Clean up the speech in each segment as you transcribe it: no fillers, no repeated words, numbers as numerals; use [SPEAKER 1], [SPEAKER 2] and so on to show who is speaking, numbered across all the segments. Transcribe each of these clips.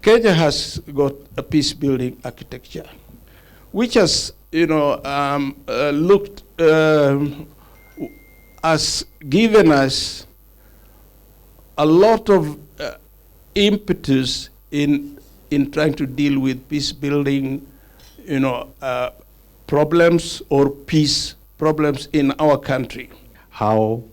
[SPEAKER 1] Kenya has got a peace-building architecture, which has, has given us a lot of impetus in trying to deal with peace-building, problems or peace problems in our country.
[SPEAKER 2] How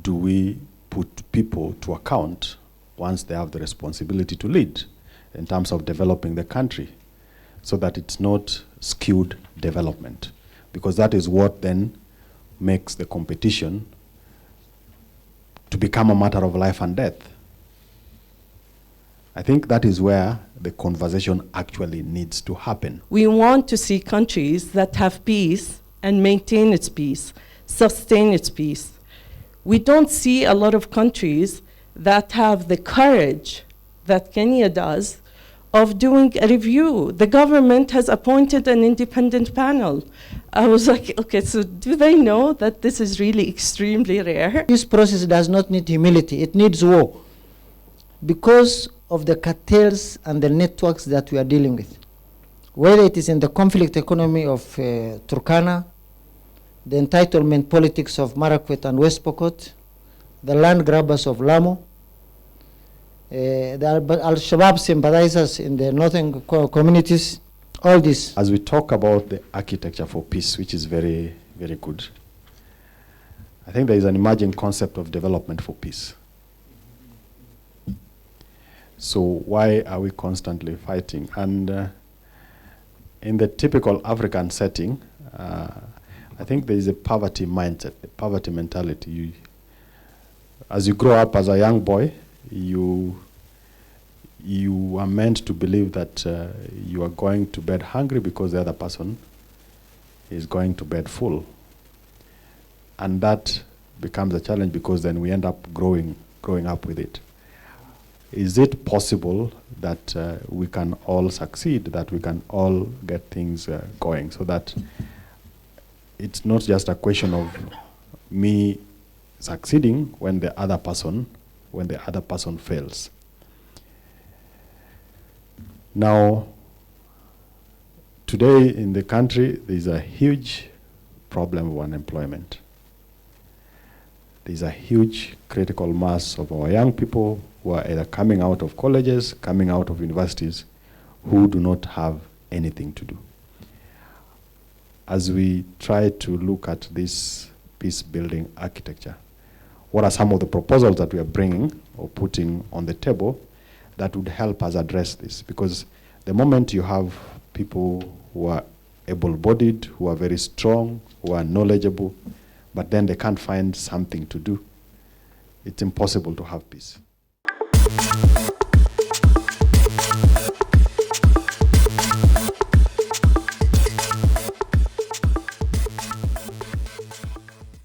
[SPEAKER 2] do we put people to account once they have the responsibility to lead in terms of developing the country, so that it's not skewed development? Because that is what then makes the competition to become a matter of life and death. I think that is where the conversation actually needs to happen.
[SPEAKER 3] We want to see countries that have peace and maintain its peace, sustain its peace. We don't see a lot of countries that have the courage that Kenya does of doing a review. The government has appointed an independent panel. I was like, okay, so do they know that this is really extremely rare?
[SPEAKER 4] This process does not need humility, it needs war, because of the cartels and the networks that we are dealing with. Whether it is in the conflict economy of Turkana, the entitlement politics of Marakwet and West Pokot, the land grabbers of Lamu, the Al-Shabaab sympathizers in the northern communities, all this.
[SPEAKER 2] As we talk about the architecture for peace, which is very, very good, I think there is an emerging concept of development for peace. So why are we constantly fighting? And in the typical African setting, I think there is a poverty mindset, a poverty mentality. As you grow up as a young boy, you are meant to believe that you are going to bed hungry because the other person is going to bed full. And that becomes a challenge, because then we end up growing up with it. Is it possible that we can all succeed, that we can all get things going, so that it's not just a question of me succeeding when the other person fails? Now, today in the country, there is a huge problem of unemployment. There is a huge critical mass of our young people who are either coming out of colleges, coming out of universities, who do not have anything to do. As we try to look at this peace-building architecture, what are some of the proposals that we are bringing or putting on the table that would help us address this? Because the moment you have people who are able-bodied, who are very strong, who are knowledgeable, but then they can't find something to do, it's impossible to have peace.